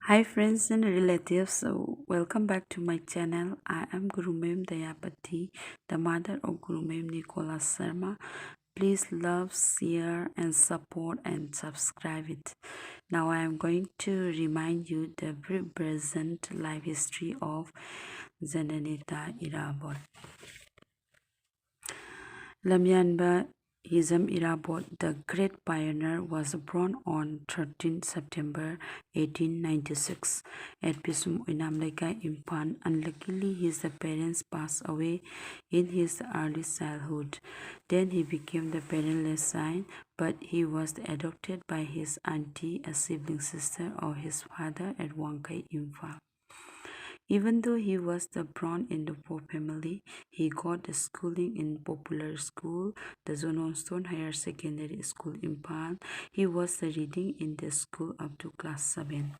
Hi friends and relatives, welcome back to my channel. I am Guru Mem Dayapati, the mother of Guru Mem Nicholas Sharma. Please love, share and support and subscribe it. Now I am going to remind you the very present life history of Jananeta Irabot. Jananeta Hijam Irabot, the great pioneer, was born on 13 September 1896 at Pisum Inamleka, Impan. Unluckily, his parents passed away in his early childhood. Then he became the parentless son, but he was adopted by his auntie, a sibling sister of his father at Wangkai, Imphal. Even though he was the born in the poor family, he got the schooling in popular school, the Johnstone Higher Secondary School in Pan. He was reading in the school up to class 7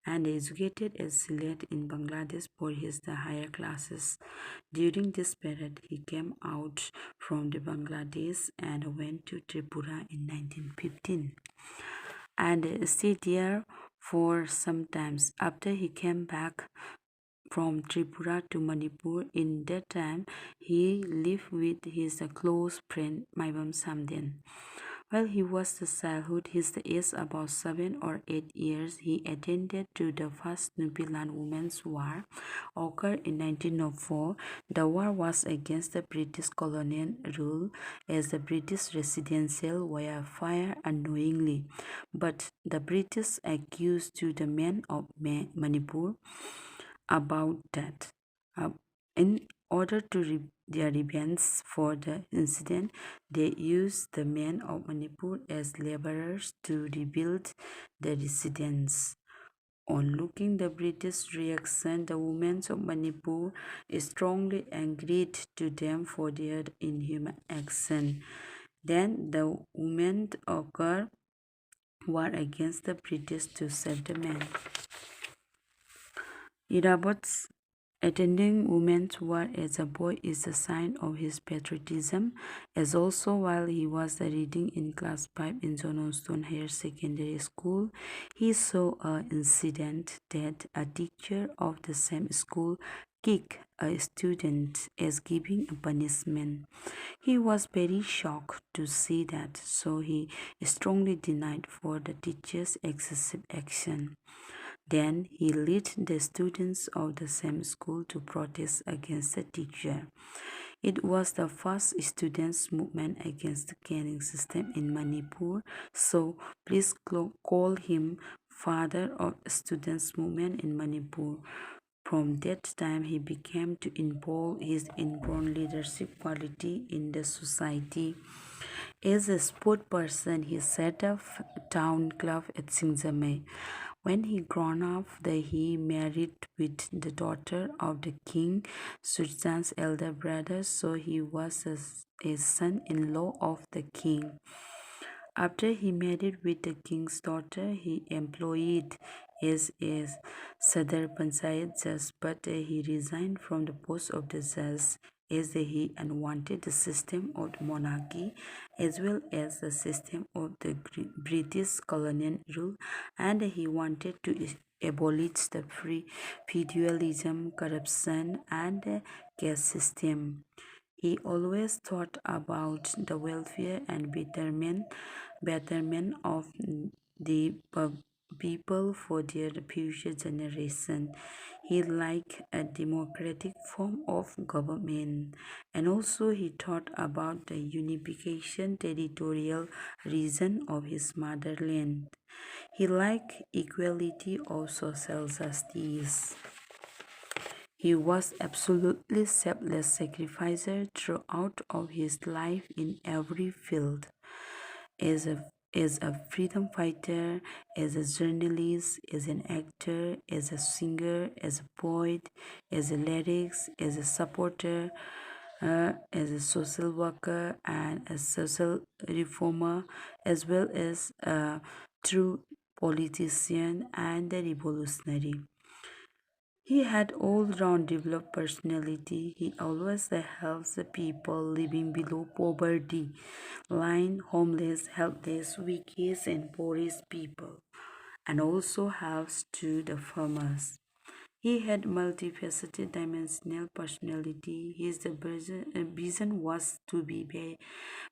and educated at Sylhet in Bangladesh for his the higher classes. During this period, he came out from the Bangladesh and went to Tripura in 1915 and stayed there for some times. After he came back from Tripura to Manipur. In that time, he lived with his close friend Maibam Samden. While he was the childhood, his age about 7 or 8 years, he attended to the first Nubian Women's War, occurred in 1904. The war was against the British colonial rule as the British residential were fired unknowingly. But the British accused to the men of Manipur about that. In order to their revenge for the incident, they used the men of Manipur as laborers to rebuild the residence. On looking the British reaction, the women of Manipur strongly agreed to them for their inhuman action. Then the women occurred war against the British to save the men. Irabot's attending women's war as a boy is a sign of his patriotism, as also while he was reading in class 5 in Johnstone Higher Secondary School, he saw an incident that a teacher of the same school kicked a student as giving a punishment. He was very shocked to see that, so he strongly denied for the teacher's excessive action. Then he led the students of the same school to protest against the teacher. It was the first students' movement against the caning system in Manipur, so please call him father of students' movement in Manipur. From that time, he began to involve his inborn leadership quality in the society. As a sport person, he set up a town club at Singzame. When he grown up, he married with the daughter of the king, Sultan's elder brother, so he was a son-in-law of the king. After he married with the king's daughter, he employed as a Sadar Panchayat judge, but he resigned from the post of the judge as he unwanted the system of monarchy as well as the system of the British colonial rule, and he wanted to abolish the feudalism, corruption, and caste system. He always thought about the welfare and betterment of the people for their future generation. He liked a democratic form of government, and also he thought about the unification territorial region of his motherland. He liked equality of social justice. He was absolutely selfless sacrificer throughout of his life in every field. As a freedom fighter, as a journalist, as an actor, as a singer, as a poet, as a lyrics, as a supporter, as a social worker and a social reformer, as well as a true politician and a revolutionary. He had all-round developed personality. He always helps the people living below poverty line, homeless, helpless, weak, and poorest people. and also helps to the farmers. He had multifaceted dimensional personality. His vision was to be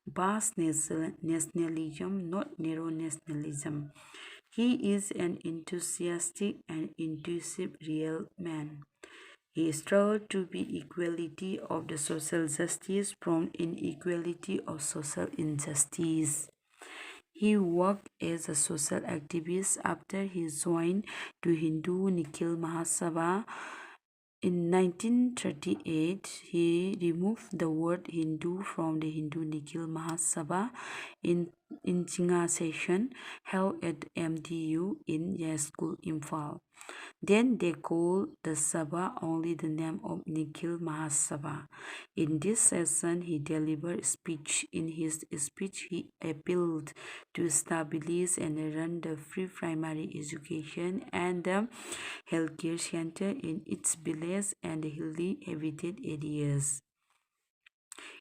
vast nationalism, not narrow nationalism. He is an enthusiastic and intuitive real man. He strove to be equality of the social justice from inequality of social injustice. He worked as a social activist after he joined to Hindu Nikhil Mahasabha. In 1938, he removed the word Hindu from the Hindu Nikhil Mahasabha in Chinga session held at MDU in School, Imphal. Then they called the Sabha only the name of Nikhil Mahasabha. In this session, he delivered speech. In his speech, he appealed to establish and run the free primary education and the healthcare center in its village and hilly habited areas.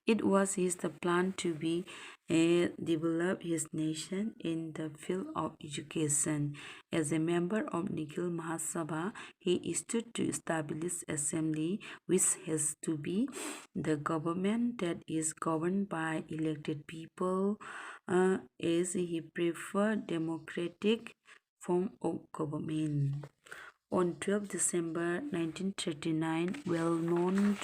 It was his plan to be develop his nation in the field of education. As a member of Nikhil Mahasabha, he stood to establish assembly, which has to be the government that is governed by elected people, as he preferred democratic form of government. On 12 December 1939, well-known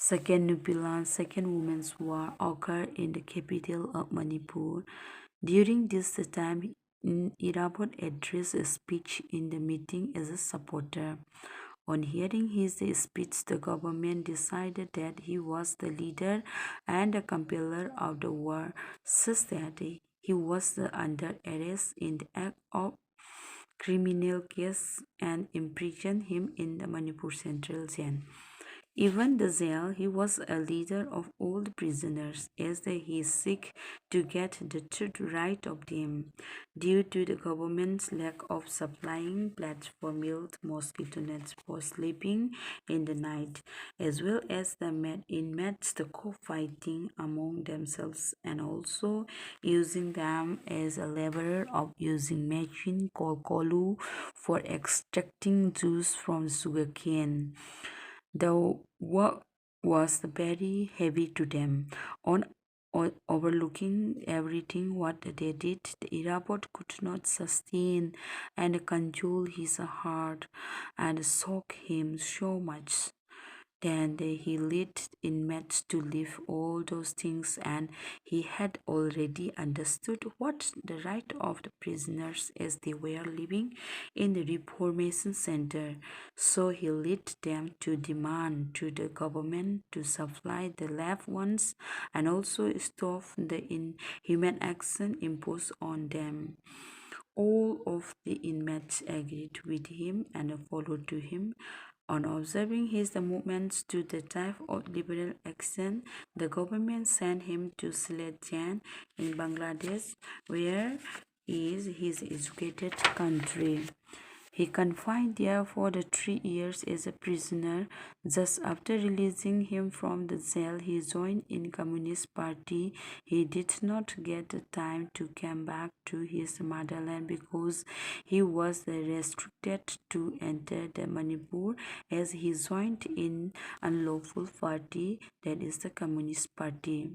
Second Nupilan Second Women's War occurred in the capital of Manipur. During this time, Irabot addressed a speech in the meeting as a supporter. On hearing his speech, the government decided that he was the leader and the compiler of the war, such that he was under arrest in the act of criminal case and imprisoned him in the Manipur Central Jail. Even the jail, he was a leader of all the prisoners, as he seek to get the truth right of them. Due to the government's lack of supplying platform-built mosquito nets for sleeping in the night, as well as the inmates the co-fighting among themselves and also using them as a lever of using machine called kolu for extracting juice from sugarcane. The work was very heavy to them. Overlooking everything what they did, the Irabot could not sustain and control his heart and shock him so much. Then he led inmates to leave all those things, and he had already understood what the right of the prisoners as they were living in the Reformation Center. So he led them to demand to the government to supply the left ones and also stop the inhuman action imposed on them. All of the inmates agreed with him and followed to him. On observing his movements to the type of liberal action, the government sent him to Silesian in Bangladesh, where is his educated country. He confined there for the 3 years as a prisoner. Just after releasing him from the jail, he joined in Communist Party. He did not get the time to come back to his motherland because he was restricted to enter the Manipur as he joined in unlawful party, that is the Communist Party.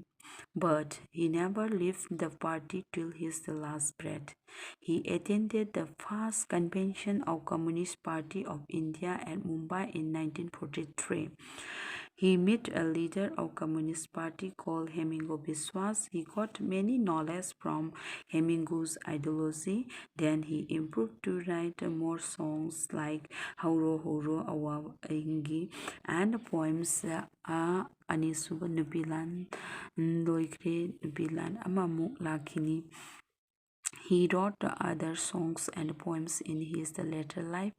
But he never left the party till his last breath. He attended the first convention of Communist Party of India at Mumbai in 1943. He met a leader of Communist Party called Hemingo Biswas. He got many knowledge from Hemingo's ideology. Then he improved to write more songs like Hauro Hauro Awa Ingi and poems Anisuba Nupilan Loikre Nupilan Amamuk Lakini. He wrote other songs and poems in his later life.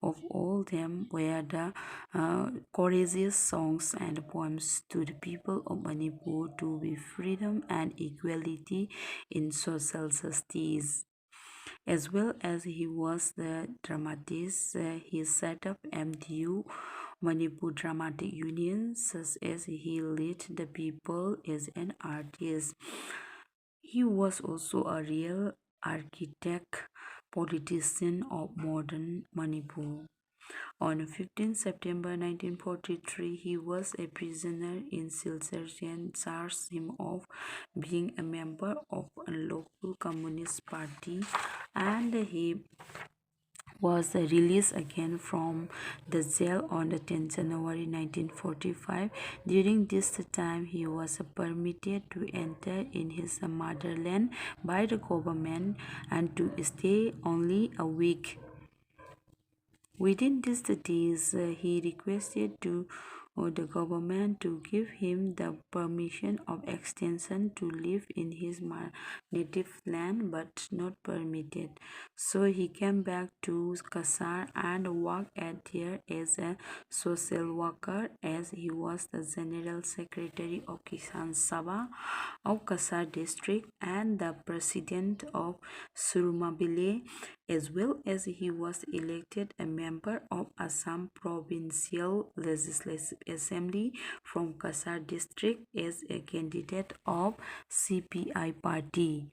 Of all them were the courageous songs and poems to the people of Manipur to be freedom and equality in social justice. As well as he was the dramatist, he set up MDU Manipur Dramatic Union, such as he led the people as an artist. He was also a real architect, politician of modern Manipur. On 15 September 1943, he was a prisoner in Silchar and charged him of being a member of a local communist party, and he was released again from the jail on the 10th January 1945. During this time, he was permitted to enter in his motherland by the government and to stay only a week. Within these days, he requested to the government to give him the permission of extension to live in his native land, but not permitted. So he came back to Kasar and worked there as a social worker, as he was the General Secretary of Kisan Sabha of Kasar district and the President of Surmabile, as well as he was elected a member of Assam Provincial Legislative Assembly from Kasar district as a candidate of CPI party.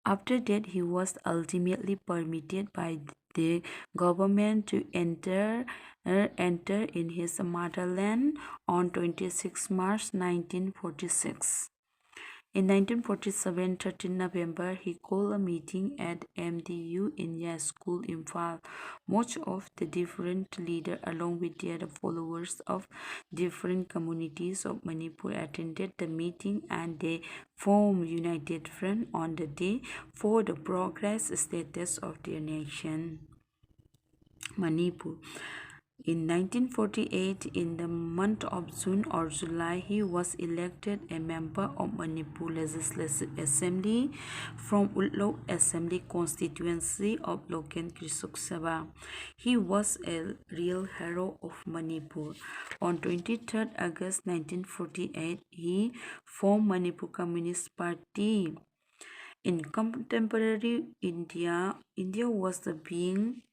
After that, he was ultimately permitted by the government to enter in his motherland on 26 March 1946. In 1947, 13 November, he called a meeting at MDU India School, Imphal. Most of the different leaders, along with their followers of different communities of Manipur, attended the meeting, and they formed United Front on the day for the progress status of their nation, Manipur. In 1948, in the month of June or July, he was elected a member of Manipur Legislative Assembly from Utlok Assembly constituency of Loken Krishuk Sabha. He was a real hero of Manipur. On 23rd August 1948, he formed Manipur Communist Party. In contemporary India, India was being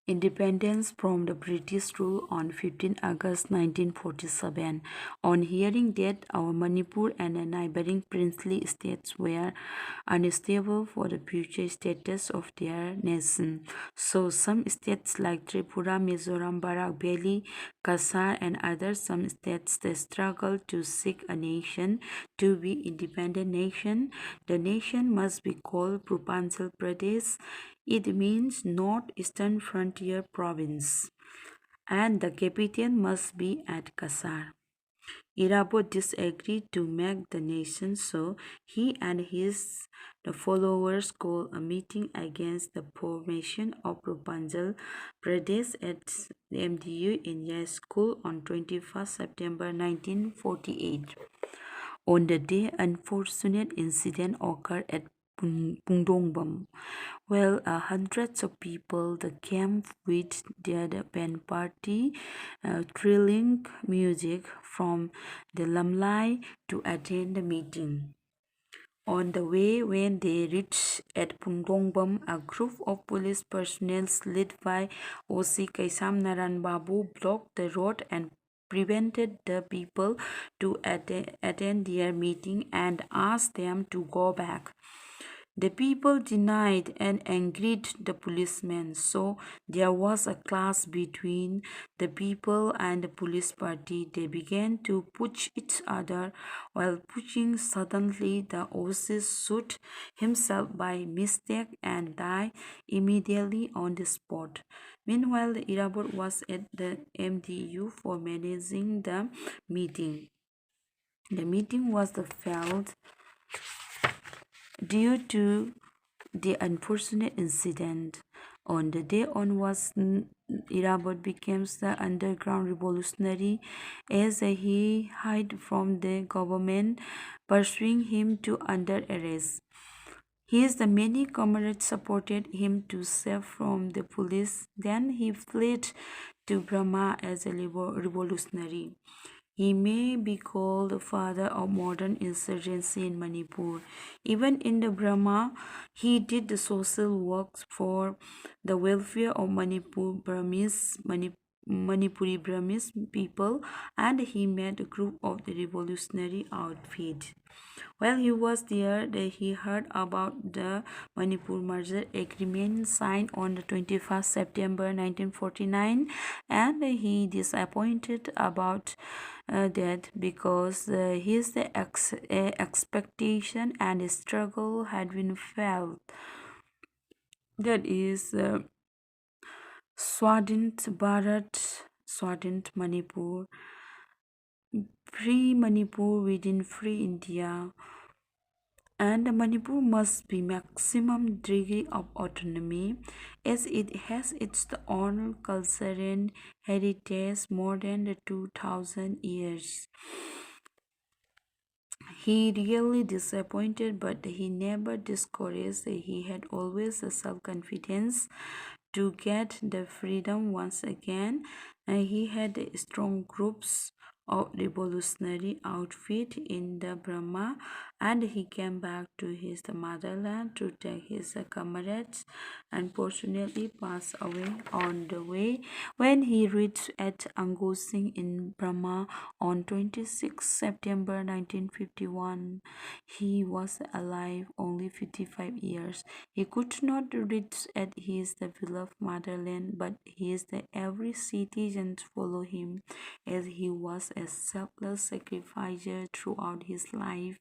independence from the British rule on 15 August 1947. On hearing that our Manipur and the neighboring princely states were unstable for the future status of their nation, so some states like Tripura, Mizoram, Barak Valley, Kasar and others, some states they struggled to seek a nation to be independent nation. The nation must be called Purbanchal Pradesh. It means North-Eastern Frontier Province, and the capital must be at Kasar. Irabot disagreed to make the nation, so he and his followers called a meeting against the formation of Purbanchal Pradesh at MDU India School on 21st September 1948. On the day, unfortunate incident occurred at Pungdongbam. Well, hundreds of people came with their band party, thrilling music from the Lamlai to attend the meeting. On the way, when they reached at Pungdongbam, a group of police personnel led by OC Kaisam Naran Babu blocked the road and prevented the people to attend their meeting and asked them to go back. The people denied and angered the policemen, so there was a clash between the people and the police party. They began to push each other. While pushing, suddenly the OC shot himself by mistake and died immediately on the spot. Meanwhile, Irabot was at the MDU for managing the meeting. The meeting was failed due to the unfortunate incident. On the day onwards, Irabot became the underground revolutionary as he hid from the government pursuing him to under arrest. The many comrades supported him to save from the police. Then he fled to Burma as a revolutionary. He may be called the father of modern insurgency in Manipur. Even in the Burma, he did the social work for the welfare of Manipuri Burmese people, and he made a group of the revolutionary outfit. While he was there, he heard about the Manipur merger agreement signed on the 21st September 1949, and he disappointed about that because his expectation and struggle had been felt. That is Swadint Bharat, Swadint Manipur, free Manipur within free India, and Manipur must be maximum degree of autonomy as it has its own culture and heritage more than the 2000 years. He really disappointed, but he never discouraged. He had always the self-confidence to get the freedom once again. He had strong groups of revolutionary outfit in the Burma, and he came back to his motherland to take his comrades, unfortunately passed away on the way when he reached at Angosing in Burma on 26 September 1951. He was alive only 55 years. He could not reach at his beloved motherland, but his every citizen follow him, as he was a selfless sacrificer throughout his life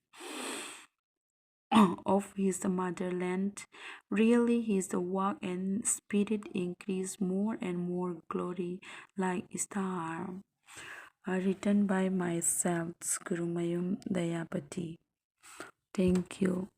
of his motherland. Really, his work and spirit increased more and more glory like star. Written by myself, Gurumayum Dayapati. Thank you.